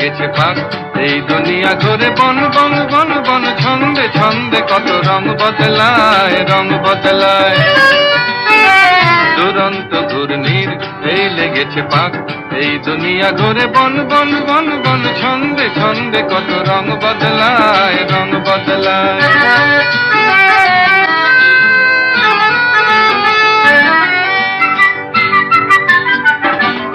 লেগেছে পাক। এই দুনিয়া ঘুরে বন বন বন বন, ছন্দে ছন্দে কত রং বদলায়, রং বদলায়। দুরন্ত ঘূর্ণির এই লেগেছে পাক। এই দুনিয়া ঘুরে বন বন বন বন, ছন্দে ছন্দে কত রং বদলায়, রং বদলায়।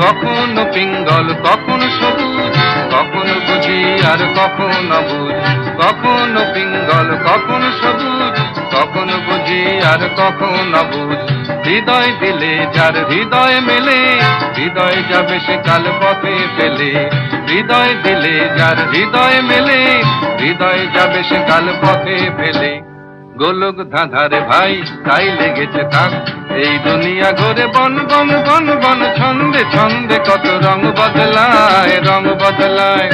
কখনো পিঙ্গল কখনো সবুজ, কখনো বুঝি আর কখনো বুঝ। কখনো পিঙ্গল কখনো সবুজ, কখনো বুঝি আর কখনো বুঝ। হৃদয় দিলে যার হৃদয় মেলে, হৃদয় যাবে সে কাল পথে ফেলে। হৃদয় দিলে যার হৃদয় মেলে, হৃদয় যাবে সে কাল পথে ফেলে। গোলক ধাঁধারে ভাই তাই লেগেছে তাক। এই দুনিয়া ঘুরে বন বন বন বন, ছন্দে ছন্দে কত রং বদলায়, রং বদলায়।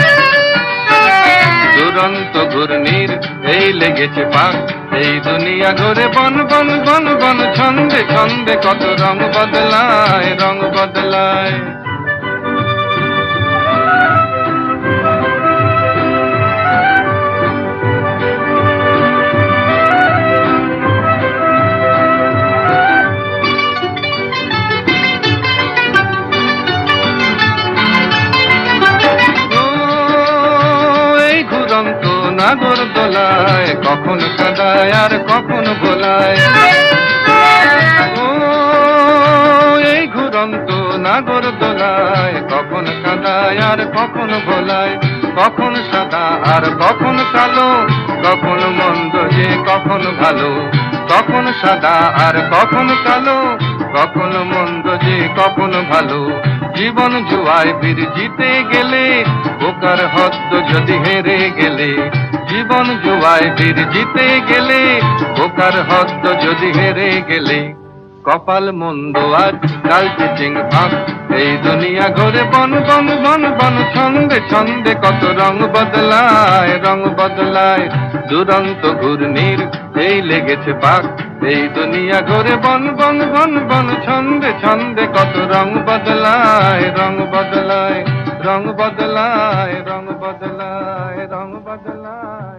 দুরন্ত ঘূর্ণির এই লেগেছে পাক। এই দুনিয়া ঘুরে বন বন বন বন, ছন্দে ছন্দে কত রং বদলায়, রং বদলায়। নাগর দোলায় কখন কাদায় আর কখন ভোলায়। ও এই ঘুরন্ত নাগর দোলায় কখন কাদায় আর কখন ভোলায়। কখন সাদা আর কখন কালো, কখন মন্দ যে কখন ভালো। কখন সাদা আর কখন কালো, কখন মন্দ যে কখন ভালো। জীবন জুয়ায় বীর জিতে গেলে, বোকার হদ্দ যদি হেরে গেলে। জীবন জুয়ায় বীর জিতে গেলে, বোকার হদ্দ যদি হেরে গেলে। কপাল মন্দ আজ কাল চিচিং ভাগ। এই দুনিয়া ঘুরে বন বন বন বন, ছন্দে ছন্দে কত রং বদলায়, রং বদলায়। দুরন্ত ঘূর্ণির এই লেগেছে পাক। এই দুনিয়া ঘুরে বন বন বন বন, ছন্দে ছন্দে কত রং বদলায়, রং বদলায়। রং বদলায়, রং বদলায়, রং বদলায়।